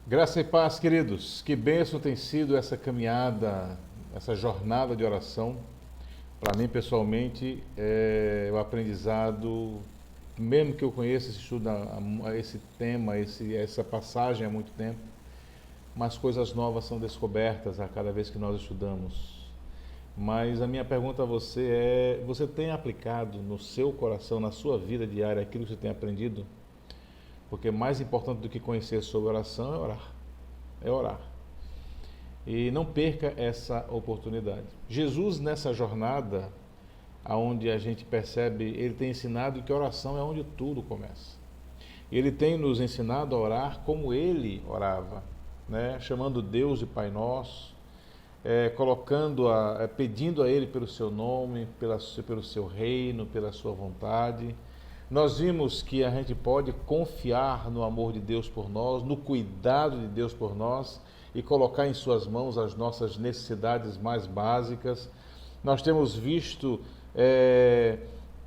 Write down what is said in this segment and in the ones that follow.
Graça e paz, queridos. Que bênção tem sido essa caminhada, essa jornada de oração. Para mim, pessoalmente, é o aprendizado, mesmo que eu conheça esse estudo, esse tema, essa passagem há muito tempo, mas coisas novas são descobertas a cada vez que nós estudamos. Mas a minha pergunta a você é: você tem aplicado no seu coração, na sua vida diária, aquilo que você tem aprendido? Porque mais importante do que conhecer sobre oração é orar. É orar. E não perca essa oportunidade. Jesus, nessa jornada, aonde a gente percebe, ele tem ensinado que oração é onde tudo começa. Ele tem nos ensinado a orar como ele orava, né? Chamando Deus de Pai Nosso, pedindo a Ele pelo seu nome, pelo seu reino, pela sua vontade. Nós vimos que a gente pode confiar no amor de Deus por nós, no cuidado de Deus por nós e colocar em suas mãos as nossas necessidades mais básicas. Nós temos visto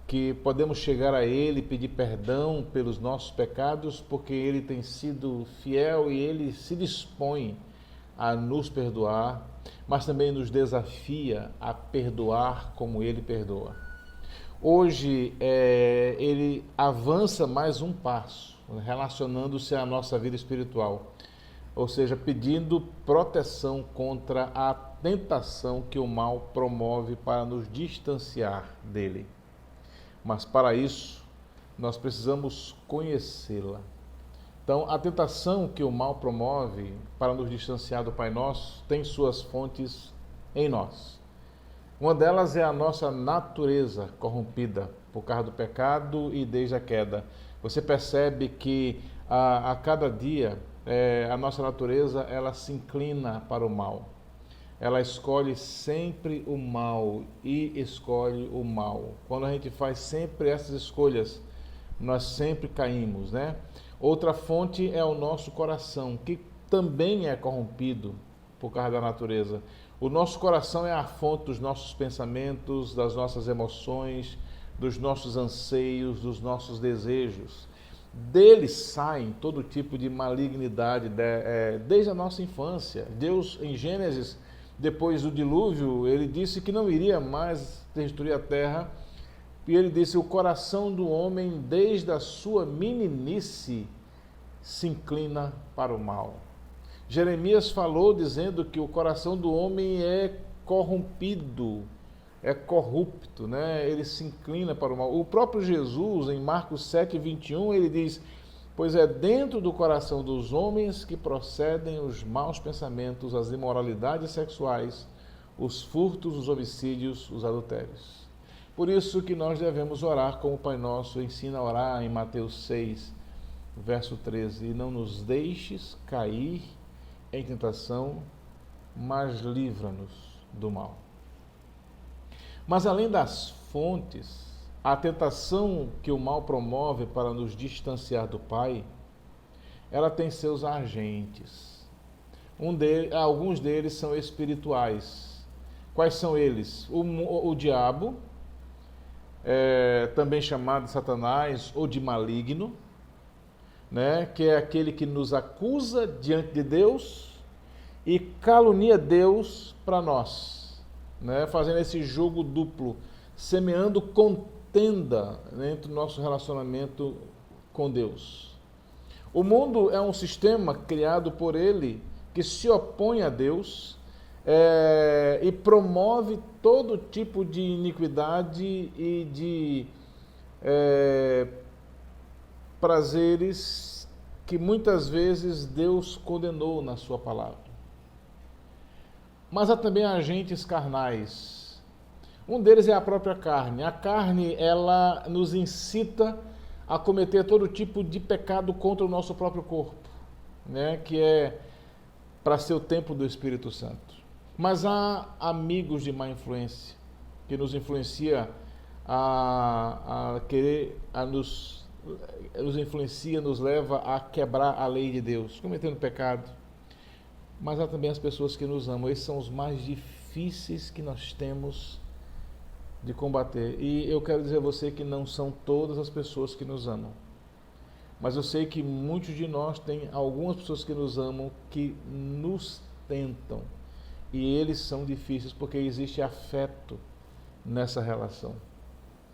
que podemos chegar a Ele e pedir perdão pelos nossos pecados, porque Ele tem sido fiel e Ele se dispõe a nos perdoar, mas também nos desafia a perdoar como Ele perdoa. Hoje, ele avança mais um passo, relacionando-se à nossa vida espiritual, ou seja, pedindo proteção contra a tentação que o mal promove para nos distanciar dele. Mas para isso, nós precisamos conhecê-la. Então, a tentação que o mal promove para nos distanciar do Pai Nosso tem suas fontes em nós. Uma delas é a nossa natureza corrompida por causa do pecado e desde a queda. Você percebe que a cada dia a nossa natureza ela se inclina para o mal. Ela escolhe sempre o mal e escolhe o mal. Quando a gente faz sempre essas escolhas, nós sempre caímos, né? Outra fonte é o nosso coração, que também é corrompido por causa da natureza. O nosso coração é a fonte dos nossos pensamentos, das nossas emoções, dos nossos anseios, dos nossos desejos. Dele saem todo tipo de malignidade, desde a nossa infância. Deus, em Gênesis, depois do dilúvio, ele disse que não iria mais destruir a terra. E ele disse: o coração do homem, desde a sua meninice, se inclina para o mal. Jeremias falou dizendo que o coração do homem é corrompido, é corrupto, né? Ele se inclina para o mal. O próprio Jesus, em Marcos 7:21, ele diz: pois é dentro do coração dos homens que procedem os maus pensamentos, as imoralidades sexuais, os furtos, os homicídios, os adultérios. Por isso que nós devemos orar como o Pai Nosso ensina a orar em Mateus 6, verso 13: e não nos deixes cair em tentação, mas livra-nos do mal. Mas além das fontes, a tentação que o mal promove para nos distanciar do Pai, ela tem seus agentes. Alguns deles são espirituais. Quais são eles? O diabo, também chamado de Satanás ou de maligno, né, que é aquele que nos acusa diante de Deus e calunia Deus para nós, né, fazendo esse jogo duplo, semeando contenda entre o nosso relacionamento com Deus. O mundo é um sistema criado por ele que se opõe a Deus e promove todo tipo de iniquidade e de prazeres que muitas vezes Deus condenou na sua palavra. Mas há também agentes carnais. Um deles é a própria carne. A carne, ela nos incita a cometer todo tipo de pecado contra o nosso próprio corpo, né? Que é para ser o templo do Espírito Santo. Mas há amigos de má influência que nos influencia nos leva a quebrar a lei de Deus, cometendo pecado. Mas há também as pessoas que nos amam. Esses são os mais difíceis que nós temos de combater. E eu quero dizer a você que não são todas as pessoas que nos amam. mas eu sei que muitos de nós têm algumas pessoas que nos amam, que nos tentam. E eles são difíceis porque existe afeto nessa relação,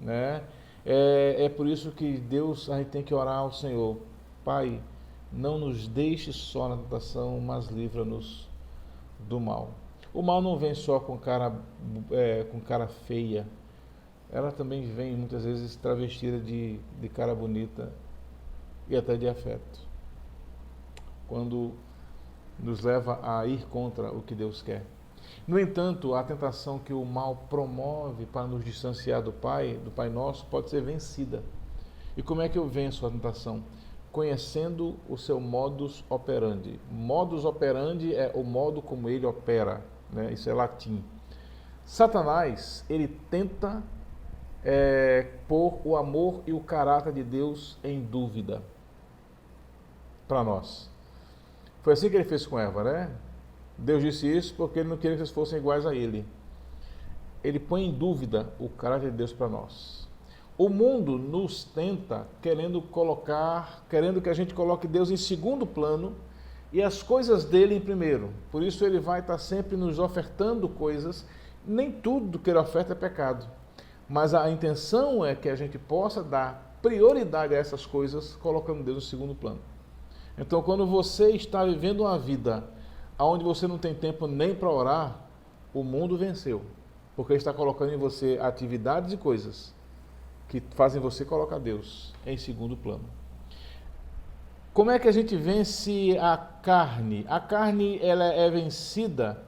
né? É por isso que Deus, a gente tem que orar ao Senhor: Pai, não nos deixe só na tentação, mas livra-nos do mal. O mal não vem só com cara feia, ela também vem muitas vezes travestida de cara bonita e até de afeto, quando nos leva a ir contra o que Deus quer. No entanto, a tentação que o mal promove para nos distanciar do Pai Nosso, pode ser vencida. E como é que eu venço a tentação? Conhecendo o seu modus operandi. Modus operandi é o modo como ele opera, né? Isso é latim. Satanás, ele tenta pôr o amor e o caráter de Deus em dúvida para nós. Foi assim que ele fez com Eva, né? Deus disse isso porque ele não queria que vocês fossem iguais a ele. Ele põe em dúvida o caráter de Deus para nós. O mundo nos tenta querendo que a gente coloque Deus em segundo plano e as coisas dele em primeiro. Por isso ele vai estar sempre nos ofertando coisas. Nem tudo que ele oferta é pecado, mas a intenção é que a gente possa dar prioridade a essas coisas, colocando Deus em segundo plano. Então, quando você está vivendo uma vida onde você não tem tempo nem para orar, o mundo venceu, porque ele está colocando em você atividades e coisas que fazem você colocar Deus em segundo plano. Como é que a gente vence a carne? A carne, ela é vencida,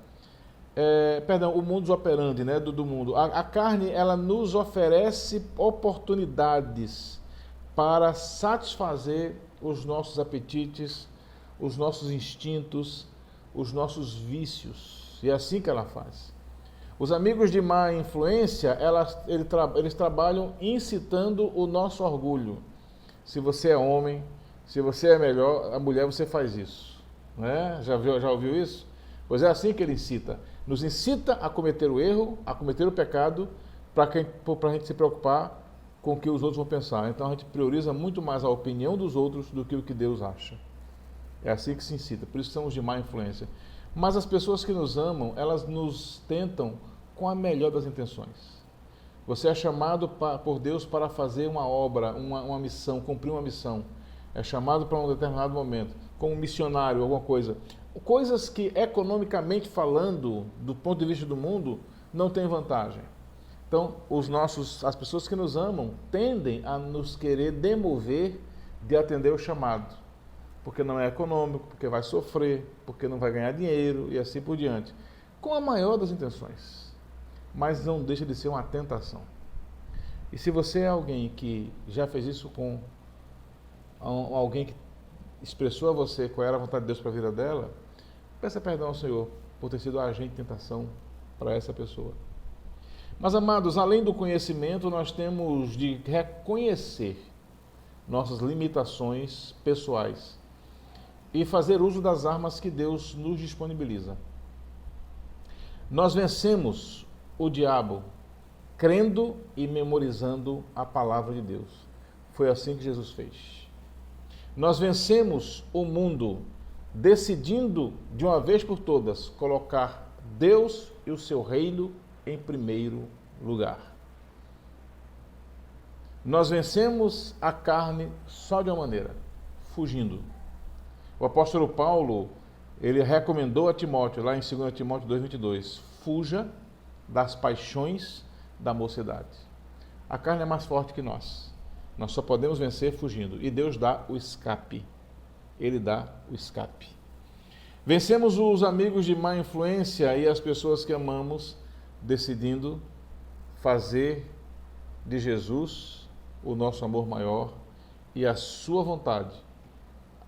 o modus operandi, né, do mundo. A carne, ela nos oferece oportunidades para satisfazer os nossos apetites, os nossos instintos, os nossos vícios. E é assim que ela faz. Os amigos de má influência, eles trabalham incitando o nosso orgulho. Se você é homem, se você é melhor, a mulher, você faz isso, né? Já ouviu isso? Pois é assim que ele incita. Nos incita a cometer o erro, a cometer o pecado, para a gente se preocupar com o que os outros vão pensar. Então a gente prioriza muito mais a opinião dos outros do que o que Deus acha. É assim que se incita, por isso são os de má influência. Mas as pessoas que nos amam, elas nos tentam com a melhor das intenções. Você é chamado por Deus para fazer uma obra, uma missão, cumprir uma missão. É chamado para um determinado momento, como missionário, alguma coisa. Coisas que, economicamente falando, do ponto de vista do mundo, não tem vantagem. Então, as pessoas que nos amam tendem a nos querer demover de atender o chamado, porque não é econômico, porque vai sofrer, porque não vai ganhar dinheiro e assim por diante. Com a maior das intenções, mas não deixa de ser uma tentação. E se você é alguém que já fez isso com alguém que expressou a você qual era a vontade de Deus para a vida dela, peça perdão ao Senhor por ter sido agente de tentação para essa pessoa. Mas, amados, além do conhecimento, nós temos de reconhecer nossas limitações pessoais e fazer uso das armas que Deus nos disponibiliza. Nós vencemos o diabo crendo e memorizando a palavra de Deus. Foi assim que Jesus fez. Nós vencemos o mundo decidindo, de uma vez por todas, colocar Deus e o seu reino em primeiro lugar. Nós vencemos a carne só de uma maneira, fugindo. O apóstolo Paulo, ele recomendou a Timóteo, lá em 2 Timóteo 2,22, fuja das paixões da mocidade. A carne é mais forte que nós. Nós só podemos vencer fugindo. E Deus dá o escape. Ele dá o escape. Vencemos os amigos de má influência e as pessoas que amamos, decidindo fazer de Jesus o nosso amor maior e a sua vontade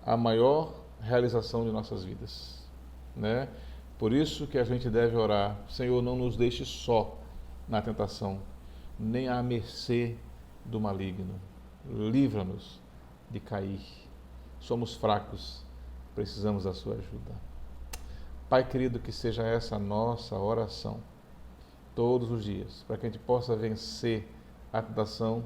a maior realização de nossas vidas, né? Por isso que a gente deve orar: Senhor, não nos deixe só na tentação, nem à mercê do maligno. Livra-nos de cair. Somos fracos, precisamos da sua ajuda. Pai querido, que seja essa a nossa oração todos os dias, para que a gente possa vencer a tentação,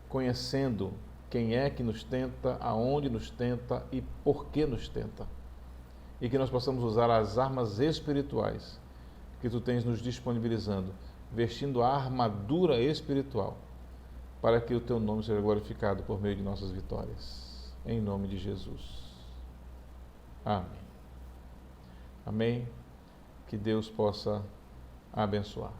conhecendo quem é que nos tenta, aonde nos tenta e por que nos tenta. E que nós possamos usar as armas espirituais que tu tens nos disponibilizando, vestindo a armadura espiritual, para que o teu nome seja glorificado por meio de nossas vitórias. Em nome de Jesus. Amém. Amém. Que Deus possa abençoar.